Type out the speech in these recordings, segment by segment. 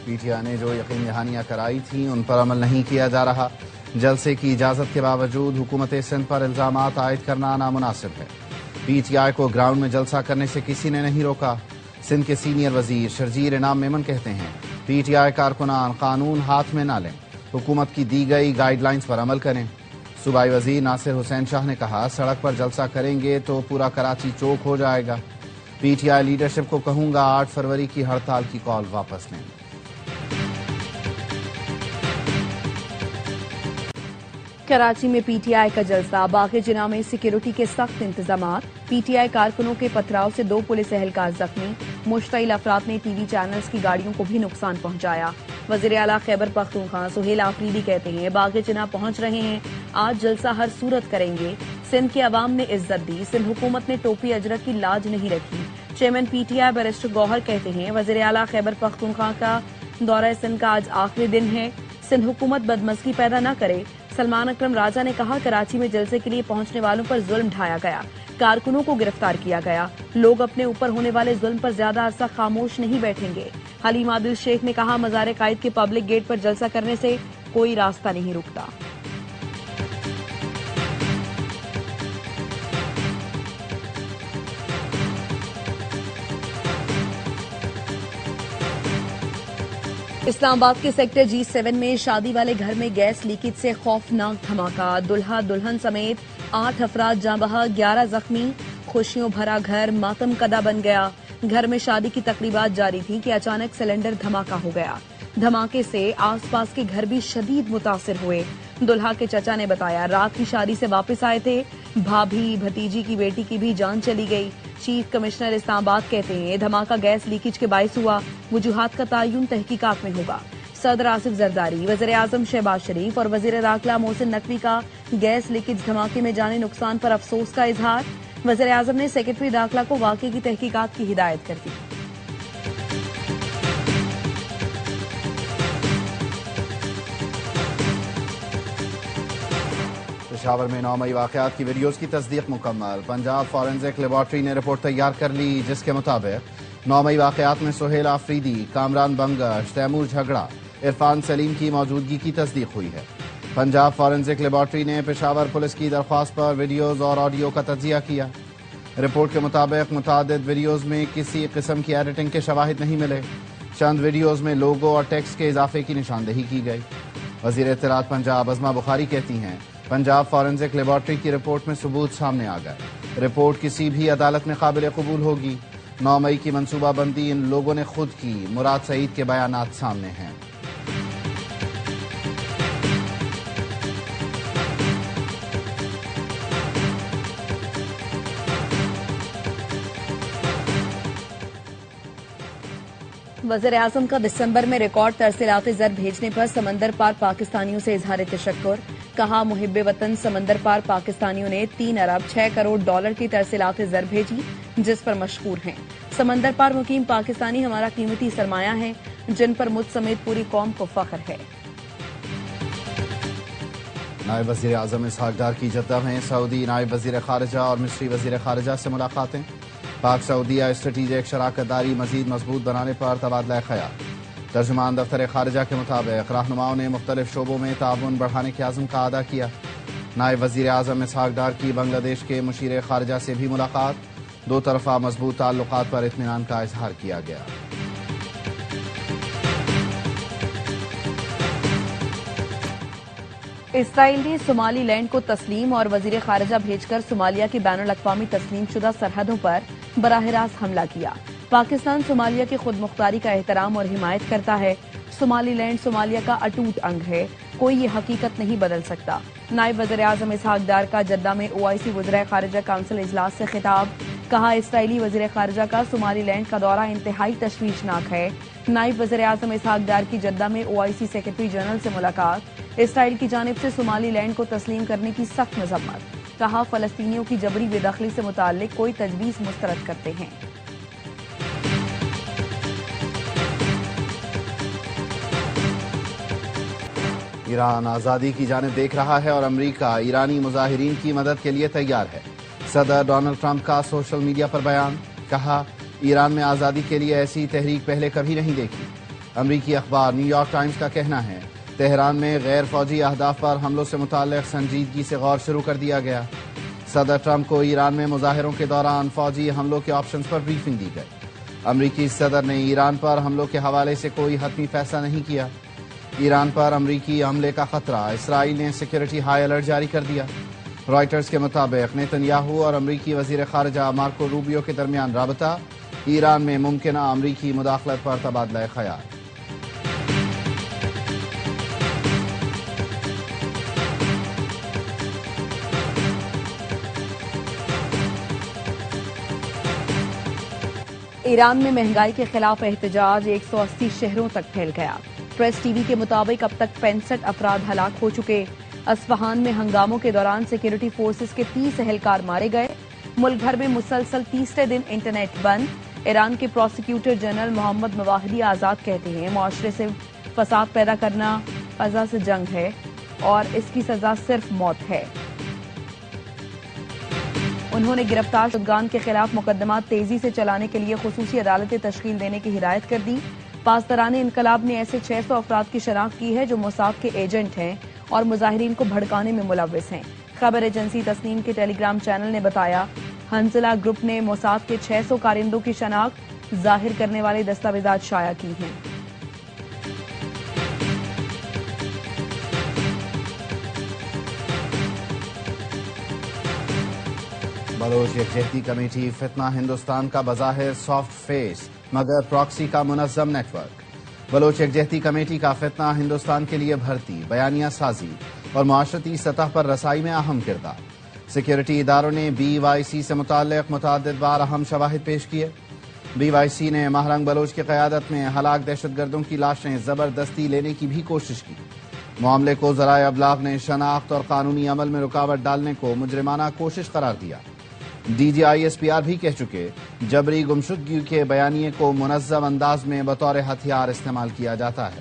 پی ٹی آئی نے جو یقین دہانیاں کرائی تھیں ان پر عمل نہیں کیا جا رہا. جلسے کی اجازت کے باوجود حکومت سندھ پر الزامات عائد کرنا نامناسب ہے. پی ٹی آئی کو گراؤنڈ میں جلسہ کرنے سے کسی نے نہیں روکا. سندھ کے سینئر وزیر شرجیل انعام میمن کہتے ہیں پی ٹی آئی کارکنان قانون ہاتھ میں نہ لیں، حکومت کی دی گئی گائیڈ لائنز پر عمل کریں. صوبائی وزیر ناصر حسین شاہ نے کہا سڑک پر جلسہ کریں گے تو پورا کراچی چوک ہو جائے گا. پی ٹی آئی لیڈرشپ کو کہوں گا 8 فروری کی ہڑتال کی کال واپس لیں. کراچی میں پی ٹی آئی کا جلسہ، باغ جناح میں سیکیورٹی کے سخت انتظامات. پی ٹی آئی کارکنوں کے پتھراؤ سے 2 پولیس اہلکار زخمی. مشتعل افراد نے ٹی وی چینلز کی گاڑیوں کو بھی نقصان پہنچایا. وزیر اعلیٰ خیبر پختونخوا سہیل آفریدی کہتے ہیں باغ جناح پہنچ رہے ہیں، آج جلسہ ہر صورت کریں گے. سندھ کے عوام نے عزت دی، سندھ حکومت نے ٹوپی اجرت کی لاج نہیں رکھی. چیئرمین پی ٹی آئی بیرسٹر گوہر کہتے ہیں وزیر اعلیٰ خیبر پختونخوا کا دورہ سندھ کا آج آخری دن ہے، سندھ حکومت بدمزگی پیدا نہ کرے. سلمان اکرم راجہ نے کہا کراچی میں جلسے کے لیے پہنچنے والوں پر ظلم ڈھایا گیا، کارکنوں کو گرفتار کیا گیا. لوگ اپنے اوپر ہونے والے ظلم پر زیادہ عرصہ خاموش نہیں بیٹھیں گے. حلیم عادل شیخ نے کہا مزار قائد کے پبلک گیٹ پر جلسہ کرنے سے کوئی راستہ نہیں رکتا. اسلام آباد کے سیکٹر G7 میں شادی والے گھر میں گیس لیکیج سے خوفناک دھماکہ، دلہا دلہن سمیت 8 افراد جاں بحق، 11 زخمی. خوشیوں بھرا گھر ماتم کدہ بن گیا. گھر میں شادی کی تقریبات جاری تھیں کہ اچانک سلنڈر دھماکہ ہو گیا. دھماکے سے آس پاس کے گھر بھی شدید متاثر ہوئے. دلہا کے چچا نے بتایا رات کی شادی سے واپس آئے تھے، بھابھی بھتیجی کی بیٹی کی بھی جان چلی گئی. چیف کمشنر اسلام آباد کہتے ہیں دھماکہ گیس لیکیج کے باعث ہوا، وجوہات کا تعین تحقیقات میں ہوگا. صدر آصف زرداری، وزیر اعظم شہباز شریف اور وزیر داخلہ محسن نقوی کا گیس لیکیج دھماکے میں جانی نقصان پر افسوس کا اظہار. وزیر اعظم نے سیکرٹری داخلہ کو واقعے کی تحقیقات کی ہدایت کر دی. پشاور میں 9 مئی واقعات کی ویڈیوز کی تصدیق مکمل. پنجاب فورنزک لیبارٹری نے رپورٹ تیار کر لی جس کے مطابق 9 مئی واقعات میں سہیل آفریدی، کامران بنگش، تیمور جھگڑا، عرفان سلیم کی موجودگی کی تصدیق ہوئی ہے. پنجاب فورنزک لیبارٹری نے پشاور پولیس کی درخواست پر ویڈیوز اور آڈیو کا تجزیہ کیا. رپورٹ کے مطابق متعدد ویڈیوز میں کسی قسم کی ایڈیٹنگ کے شواہد نہیں ملے. چند ویڈیوز میں لوگو اور ٹیکسٹ کے اضافے کی نشاندہی کی گئی. وزیر اطلاعات پنجاب عظمہ بخاری کہتی ہیں پنجاب فورنزک لیبارٹری کی رپورٹ میں ثبوت سامنے آ گئے. رپورٹ کسی بھی عدالت میں قابل قبول ہوگی. 9 مئی کی منصوبہ بندی ان لوگوں نے خود کی. مراد سعید کے بیانات سامنے ہیں. وزیر اعظم کا دسمبر میں ریکارڈ ترسیلات زر بھیجنے پر سمندر پار پاکستانیوں سے اظہار تشکر. کہا محب وطن سمندر پار پاکستانیوں نے 3 ارب 6 کروڑ ڈالر کی ترسیلات زر بھیجی جس پر مشکور ہیں. سمندر پار مقیم پاکستانی ہمارا قیمتی سرمایہ ہیں جن پر مجھ سمیت پوری قوم کو فخر ہے. نائب وزیر اعظم اسحاق ڈار کی جدہ میں سعودی نائب وزیر خارجہ اور مصری وزیر خارجہ سے ملاقاتیں. پاک سعودیہ اسٹریٹجک شراکت داری مزید مضبوط بنانے پر تبادلہ خیال. ترجمان دفتر خارجہ کے مطابق رہنماؤں نے مختلف شعبوں میں تعاون بڑھانے کے عزم کا اعادہ کیا. نائب وزیر اعظم اسحاق ڈار کی بنگلہ دیش کے مشیر خارجہ سے بھی ملاقات. 2 طرفہ مضبوط تعلقات پر اطمینان کا اظہار کیا گیا. اسرائیل نے صومالی لینڈ کو تسلیم اور وزیر خارجہ بھیج کر صومالیہ کی بین الاقوامی تسلیم شدہ سرحدوں پر براہ راست حملہ کیا. پاکستان صومالیہ کی خود مختاری کا احترام اور حمایت کرتا ہے. صومالی لینڈ صومالیہ کا اٹوٹ انگ ہے، کوئی یہ حقیقت نہیں بدل سکتا. نائب وزیر اعظم اسحاق ڈار کا جدہ میں OIC وزرائے خارجہ کونسل اجلاس سے خطاب. کہا اسرائیلی وزیر خارجہ کا صومالی لینڈ کا دورہ انتہائی تشویشناک ہے. نائب وزیر اعظم اسحاق ڈار کی جدہ میں OIC سیکرٹری جنرل سے ملاقات. اسرائیل کی جانب سے صومالی لینڈ کو تسلیم کرنے کی سخت مذمت. کہا فلسطینیوں کی جبری بے دخلی سے متعلق کوئی تجویز مسترد کرتے ہیں. ایران آزادی کی جانب دیکھ رہا ہے اور امریکہ ایرانی مظاہرین کی مدد کے لیے تیار ہے. صدر ڈونلڈ ٹرمپ کا سوشل میڈیا پر بیان. کہا ایران میں آزادی کے لیے ایسی تحریک پہلے کبھی نہیں دیکھی. امریکی اخبار نیو یارک ٹائمز کا کہنا ہے تہران میں غیر فوجی اہداف پر حملوں سے متعلق سنجیدگی سے غور شروع کر دیا گیا۔ صدر ٹرمپ کو ایران میں مظاہروں کے دوران فوجی حملوں کے آپشنز پر بریفنگ دی گئی۔ امریکی صدر نے ایران پر حملوں کے حوالے سے کوئی حتمی فیصلہ نہیں کیا۔ ایران پر امریکی حملے کا خطرہ، اسرائیل نے سیکیورٹی ہائی الرٹ جاری کر دیا۔ رائٹرز کے مطابق نیتن یاہو اور امریکی وزیر خارجہ مارکو روبیو کے درمیان رابطہ، ایران میں ممکنہ امریکی مداخلت پر تبادلہ خیال۔ ایران میں مہنگائی کے خلاف احتجاج 180 شہروں تک پھیل گیا۔ پریس ٹی وی کے مطابق اب تک 65 افراد ہلاک ہو چکے۔ اصفہان میں ہنگاموں کے دوران سیکیورٹی فورسز کے 30 اہلکار مارے گئے۔ ملک بھر میں مسلسل تیسرے دن انٹرنیٹ بند۔ ایران کے پروسیکیوٹر جنرل محمد مواہبی آزاد کہتے ہیں معاشرے سے فساد پیدا کرنا فضا سے جنگ ہے اور اس کی سزا صرف موت ہے۔ انہوں نے گرفتار شدگان کے خلاف مقدمات تیزی سے چلانے کے لیے خصوصی عدالتیں تشکیل دینے کی ہدایت کر دی۔ پاسداران انقلاب نے ایسے 600 افراد کی شناخت کی ہے جو موساد کے ایجنٹ ہیں اور مظاہرین کو بھڑکانے میں ملوث ہیں۔ خبر ایجنسی تسنیم کے ٹیلی گرام چینل نے بتایا ہنزلہ گروپ نے موساد کے 600 کارندوں کی شناخت ظاہر کرنے والے دستاویزات شائع کی ہیں۔ بلوچ یکجہتی کمیٹی فتنہ ہندوستان کا بظاہر سافٹ فیس مگر پراکسی کا منظم نیٹ ورک۔ بلوچ یکجہتی کمیٹی کا فتنہ ہندوستان کے لیے بھرتی، بیانیہ سازی اور معاشرتی سطح پر رسائی میں اہم کردار۔ سیکیورٹی اداروں نے بی وائی سی سے متعلق متعدد بار اہم شواہد پیش کیے۔ بی وائی سی نے مہرنگ بلوچ کی قیادت میں ہلاک دہشت گردوں کی لاشیں زبردستی لینے کی بھی کوشش کی۔ معاملے کو ذرائع ابلاغ نے شناخت اور قانونی عمل میں رکاوٹ ڈالنے کو مجرمانہ کوشش قرار دیا۔ D G I S P R بھی کہہ چکے جبری گمشدگی کے بیانیے کو منظم انداز میں بطور ہتھیار استعمال کیا جاتا ہے۔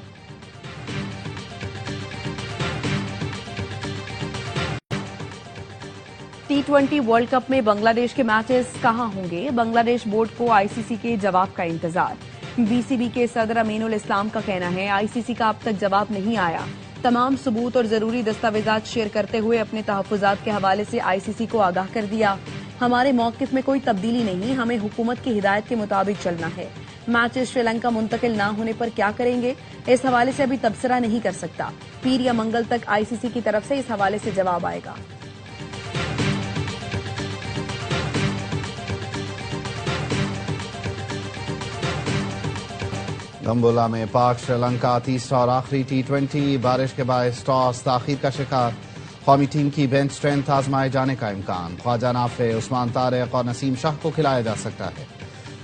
T20 ورلڈ کپ میں بنگلہ دیش کے میچز کہاں ہوں گے؟ بنگلہ دیش بورڈ کو آئی سی سی کے جواب کا انتظار۔ بی سی بی کے صدر امین الاسلام کا کہنا ہے آئی سی سی کا اب تک جواب نہیں آیا۔ تمام ثبوت اور ضروری دستاویزات شیئر کرتے ہوئے اپنے تحفظات کے حوالے سے آئی سی سی کو آگاہ کر دیا۔ ہمارے موقف میں کوئی تبدیلی نہیں، ہمیں حکومت کی ہدایت کے مطابق چلنا ہے۔ میچز شری لنکا منتقل نہ ہونے پر کیا کریں گے، اس حوالے سے ابھی تبصرہ نہیں کر سکتا۔ پیر یا منگل تک آئی سی سی کی طرف سے اس حوالے سے جواب آئے گا۔ گمبولا میں پاک شری لنکا تیسرا اور آخری T20 بارش کے باعث ٹاس تاخیر کا شکار۔ قومی ٹیم کی بینچ اسٹرینتھ آزمائے جانے کا امکان۔ خواجہ نافع، عثمان طارق اور نسیم شاہ کو کھلایا جا سکتا ہے۔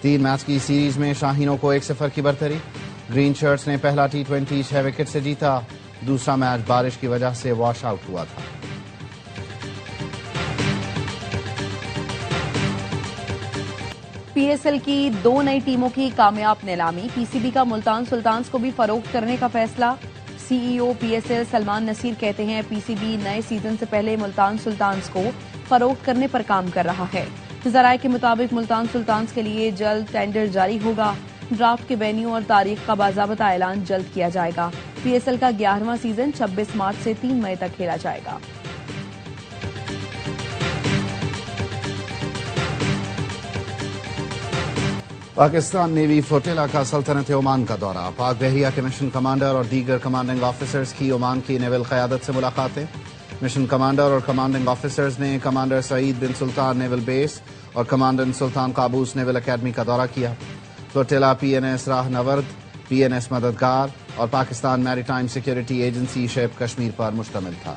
3 میچ کی سیریز میں شاہینوں کو 1-0 کی برتری۔ گرین شرٹس نے پہلا T20 6 وکٹ سے جیتا، دوسرا میچ بارش کی وجہ سے واش آؤٹ ہوا تھا۔ پی ایس ایل کی 2 نئی ٹیموں کی کامیاب نیلامی۔ پی سی بی کا ملتان سلطانز کو بھی فروخت کرنے کا فیصلہ۔ C E O P S L Salman Naseer کہتے ہیں پی سی بی نئے سیزن سے پہلے ملتان سلطانز کو فروخت کرنے پر کام کر رہا ہے۔ ذرائع کے مطابق ملتان سلطانز کے لیے جلد ٹینڈر جاری ہوگا۔ ڈرافٹ کے وینیو اور تاریخ کا باضابطہ اعلان جلد کیا جائے گا۔ پی ایس ایل کا 11واں سیزن 26 مارچ سے 3 مئی تک کھیلا جائے گا۔ پاکستان نیوی فلوٹیلا کا سلطنت عمان کا دورہ۔ پاک بحریہ کے مشن کمانڈر اور دیگر کمانڈنگ آفیسرز کی عمان کی نیول قیادت سے ملاقاتیں۔ مشن کمانڈر اور کمانڈنگ آفیسرز نے کمانڈر سعید بن سلطان نیول بیس اور کمانڈنٹ سلطان قابوس نیول اکیڈمی کا دورہ کیا۔ فلوٹیلا پی این ایس راہ نورد، پی این ایس مددگار اور Pakistan maritime security agency ship Kashmir پر مشتمل تھا۔